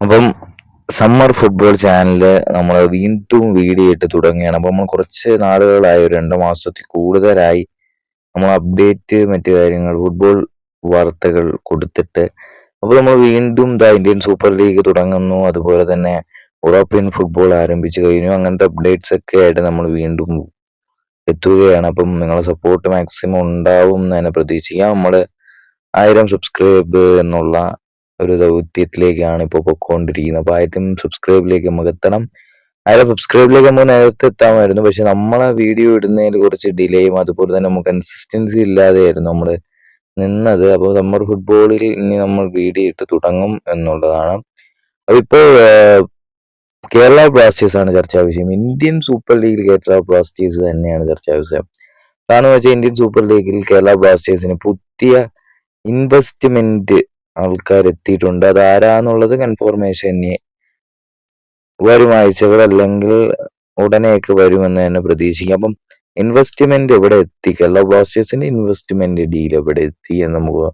അപ്പം summer football channel നമ്മൾ വീണ്ടും വീഡിയോ ഇട്ട് തുടങ്ങുകയാണ്. അപ്പോൾ നമ്മൾ കുറച്ച് നാളുകളായി, ഒരു 2 മാസത്തിൽ കൂടുതലായി നമ്മൾ അപ്ഡേറ്റ് മറ്റു കാര്യങ്ങൾ ഫുട്ബോൾ വാർത്തകൾ കൊടുത്തിട്ട്. അപ്പോൾ നമ്മൾ വീണ്ടും ഇന്ത്യൻ സൂപ്പർ ലീഗ് തുടങ്ങുന്നു, അതുപോലെ തന്നെ യൂറോപ്യൻ ഫുട്ബോൾ ആരംഭിച്ചു കഴിഞ്ഞു. അങ്ങനത്തെ അപ്ഡേറ്റ്സ് ഒക്കെ ആയിട്ട് നമ്മൾ വീണ്ടും എത്തുകയാണ്. അപ്പം നിങ്ങളുടെ സപ്പോർട്ട് മാക്സിമം ഉണ്ടാവും എന്ന് തന്നെ പ്രതീക്ഷിക്കാം. നമ്മൾ 1000 സബ്സ്ക്രൈബ് എന്നുള്ള ഒരു ദൗത്യത്തിലേക്കാണ് ഇപ്പോൾ പൊയ്ക്കൊണ്ടിരിക്കുന്നത്. അപ്പോൾ 1000 സബ്സ്ക്രൈബിലേക്ക് നമുക്ക് എത്തണം. 1000 സബ്സ്ക്രൈബിലേക്ക് നമുക്ക് നേരത്തെ എത്താമായിരുന്നു, പക്ഷെ നമ്മളെ വീഡിയോ ഇടുന്നതിൽ കുറച്ച് ഡിലേയും അതുപോലെ തന്നെ നമുക്ക് കൺസിസ്റ്റൻസി ഇല്ലാതെയായിരുന്നു നമ്മൾ നിന്നത്. അപ്പോൾ സമ്മർ ഫുട്ബോളിൽ ഇനി നമ്മൾ വീഡിയോ ഇട്ട് തുടങ്ങും എന്നുള്ളതാണ്. അതിപ്പോൾ കേരള ബ്ലാസ്റ്റേഴ്സ് ആണ് ചർച്ചാ വിഷയം. ഇന്ത്യൻ സൂപ്പർ ലീഗിൽ കേരള ബ്ലാസ്റ്റേഴ്സ് തന്നെയാണ് ചർച്ചാ വിഷയം. കാരണം വെച്ചാൽ ഇന്ത്യൻ സൂപ്പർ ലീഗിൽ കേരള ബ്ലാസ്റ്റേഴ്സിന് പുതിയ ഇൻവെസ്റ്റ്മെന്റ് ആൾക്കാർ എത്തിയിട്ടുണ്ട്. അത് ആരാന്നുള്ളത് കൺഫർമേഷൻ വരും ആഴ്ചകൾ അല്ലെങ്കിൽ ഉടനെയൊക്കെ വരുമെന്ന് തന്നെ പ്രതീക്ഷിക്കാം. അപ്പം ഇൻവെസ്റ്റ്മെന്റ് എവിടെ എത്തി, കേരള ബ്ലാസ്റ്റേഴ്സിന്റെ ഇൻവെസ്റ്റ്മെന്റ് ഡീൽ എവിടെ എത്തി എന്ന് നമുക്ക്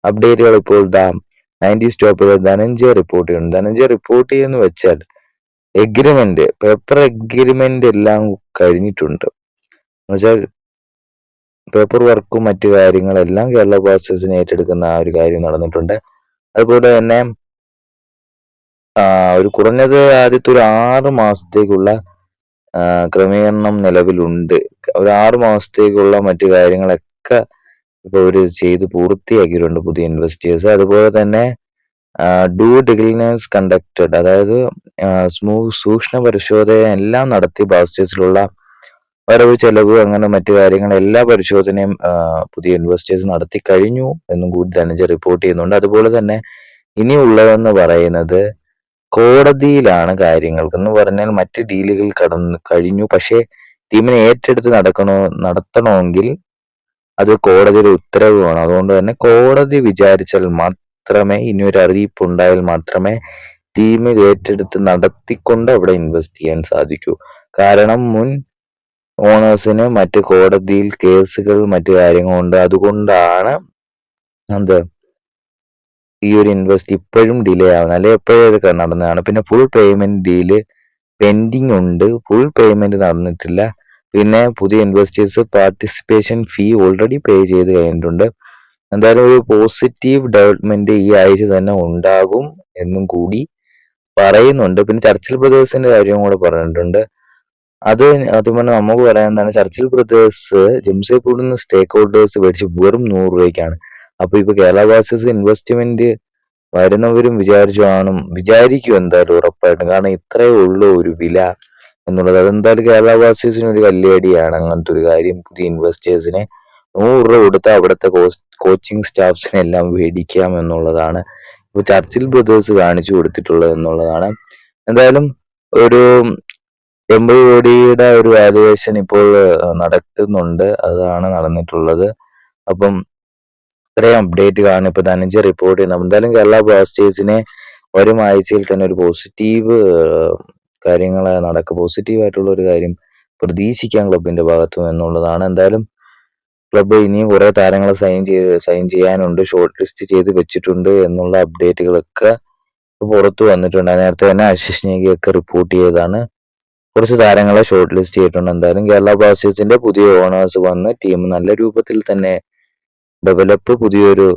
അപ്ഡേറ്റുകൾ ഇപ്പോൾ 90 സ്റ്റോപ്പിൽ ധനഞ്ജയ റിപ്പോർട്ട് ചെയ്യുന്നു. ധനഞ്ജയ റിപ്പോർട്ട് ചെയ്യുന്ന വെച്ചാൽ എഗ്രിമെന്റ്, പേപ്പർ എഗ്രിമെന്റ് എല്ലാം കഴിഞ്ഞിട്ടുണ്ട്. എന്നുവെച്ചാൽ പേപ്പർ വർക്കും മറ്റു കാര്യങ്ങളെല്ലാം കേരള ബ്ലാസ്റ്റേഴ്സിനെ ഏറ്റെടുക്കുന്ന ആ ഒരു കാര്യം നടന്നിട്ടുണ്ട്. അതുപോലെ തന്നെ ഒരു കുറഞ്ഞത് ആദ്യത്തെ ഒരു 6 മാസത്തേക്കുള്ള ക്രമീകരണം നിലവിലുണ്ട്. ഒരു 6 മാസത്തേക്കുള്ള മറ്റു കാര്യങ്ങളൊക്കെ ഇപ്പോൾ അവർ ചെയ്ത് പൂർത്തിയാക്കിയിട്ടുണ്ട് പുതിയ ഇൻവെസ്റ്റേഴ്സ്. അതുപോലെ തന്നെ ഡ്യൂ ഡിലിജൻസ് കണ്ടക്റ്റഡ്, അതായത് സൂക്ഷ്മ പരിശോധന എല്ലാം നടത്തി ബ്ലാസ്റ്റേഴ്സിലുള്ള വരവ് ചെലവ് അങ്ങനെ മറ്റു കാര്യങ്ങൾ എല്ലാ പരിശോധനയും പുതിയ ഇൻവെസ്റ്റേഴ്സ് നടത്തി കഴിഞ്ഞു എന്നും കൂടി ധനഞ്ജയ റിപ്പോർട്ട് ചെയ്യുന്നുണ്ട്. അതുപോലെ തന്നെ ഇനിയുള്ളതെന്ന് പറയുന്നത് കോടതിയിലാണ് കാര്യങ്ങൾ എന്ന് പറഞ്ഞാൽ മറ്റ് ഡീലുകൾ കഴിഞ്ഞു, പക്ഷേ ടീമിനെ ഏറ്റെടുത്ത് നടത്തണമെങ്കിൽ അത് കോടതിയുടെ ഉത്തരവ് വേണം. അതുകൊണ്ട് തന്നെ കോടതി വിചാരിച്ചാൽ മാത്രമേ, ഇനി ഒരു അറിയിപ്പ് ഉണ്ടായാൽ മാത്രമേ ടീമിൽ ഏറ്റെടുത്ത് നടത്തിക്കൊണ്ട് അവിടെ ഇൻവെസ്റ്റ് ചെയ്യാൻ സാധിക്കൂ. കാരണം മുൻ ഓണേഴ്സിന് മറ്റ് കോടതിയിൽ കേസുകൾ മറ്റു കാര്യങ്ങളുണ്ട്. അതുകൊണ്ടാണ് ഈ ഒരു ഇൻവെസ്റ്റ് ഇപ്പോഴും ഡിലേ ആവുന്നത്, അല്ലെ എപ്പോഴും ഇതൊക്കെ നടന്നതാണ്. പിന്നെ ഫുൾ പേയ്മെന്റ് ഡീല് പെൻഡിങ് ഉണ്ട്, ഫുൾ പേയ്മെന്റ് നടന്നിട്ടില്ല. പിന്നെ പുതിയ ഇൻവെസ്റ്റേഴ്സ് പാർട്ടിസിപ്പേഷൻ ഫീ ഓൾറെഡി പേ ചെയ്ത് കഴിഞ്ഞിട്ടുണ്ട്. എന്തായാലും ഒരു പോസിറ്റീവ് ഡെവലപ്മെന്റ് ഈ ആഴ്ച തന്നെ ഉണ്ടാകും എന്നും കൂടി പറയുന്നുണ്ട്. പിന്നെ ചർച്ചിൽ ബ്രദേഴ്സിന്റെ കാര്യവും കൂടെ പറഞ്ഞിട്ടുണ്ട്. അതുപോലെ നമുക്ക് പറയാൻ എന്താണ്, ചർച്ചിൽ ബ്രദേഴ്സ് ജംഷഡ്പൂരിൽ നിന്ന് സ്റ്റേക്ക് ഹോൾഡേഴ്സ് മേടിച്ച് വെറും 100 രൂപയ്ക്കാണ്. അപ്പൊ ഇപ്പൊ കേരള ബ്ലാസ്റ്റേഴ്സ് ഇൻവെസ്റ്റ്മെന്റ് വരുന്നവരും വിചാരിക്കും എന്തായാലും ഉറപ്പായിട്ടും, കാരണം ഇത്രയേ ഉള്ളൂ ഒരു വില എന്നുള്ളത്. അതെന്തായാലും കേരള ബ്ലാസ്റ്റേഴ്സിന് ഒരു കല്ലേടിയാണ് അങ്ങനത്തെ ഒരു കാര്യം. പുതിയ ഇൻവെസ്റ്റേഴ്സിനെ 100 രൂപ കൊടുത്താൽ അവിടുത്തെ കോച്ചിങ് സ്റ്റാഫ്സിനെ എല്ലാം മേടിക്കാം എന്നുള്ളതാണ് ഇപ്പൊ ചർച്ചിൽ ബ്രദേഴ്സ് കാണിച്ചു കൊടുത്തിട്ടുള്ളത് എന്നുള്ളതാണ്. എന്തായാലും ഒരു 80 കോടിയുടെ ഒരു വാലുവേഷൻ ഇപ്പോൾ നടക്കുന്നുണ്ട്, അതാണ് നടന്നിട്ടുള്ളത്. അപ്പം ഇത്രയും അപ്ഡേറ്റ് കാണും ഇപ്പൊ ധനഞ്ജയ റിപ്പോർട്ട് ചെയ്യുന്നത്. എന്തായാലും കേരള ബ്ലാസ്റ്റേഴ്സിനെ വരും ആഴ്ചയിൽ തന്നെ ഒരു പോസിറ്റീവ് കാര്യങ്ങൾ പോസിറ്റീവായിട്ടുള്ള ഒരു കാര്യം പ്രതീക്ഷിക്കാം ക്ലബിന്റെ ഭാഗത്തു എന്നുള്ളതാണ്. എന്തായാലും ക്ലബ്ബ് ഇനിയും കുറെ താരങ്ങളെ സൈൻ ചെയ്യാനുണ്ട്, ഷോർട്ട് ലിസ്റ്റ് ചെയ്ത് വെച്ചിട്ടുണ്ട് എന്നുള്ള അപ്ഡേറ്റുകളൊക്കെ പുറത്തു വന്നിട്ടുണ്ട്. നേരത്തെ തന്നെ ആശിഷ് നേഗിയൊക്കെ റിപ്പോർട്ട് ചെയ്തതാണ്. കുറച്ച് താരങ്ങളെ ഷോർട്ട് ലിസ്റ്റ് ചെയ്തിട്ടുണ്ട്. എന്തായാലും കേരള ബ്ലാസ്റ്റേഴ്സിന്റെ പുതിയ ഓണേഴ്സ് വന്ന് ടീം നല്ല രൂപത്തിൽ തന്നെ പുതിയൊരു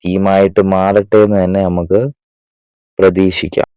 ടീമായിട്ട് മാറട്ടെ എന്ന് തന്നെ നമുക്ക് പ്രതീക്ഷിക്കാം.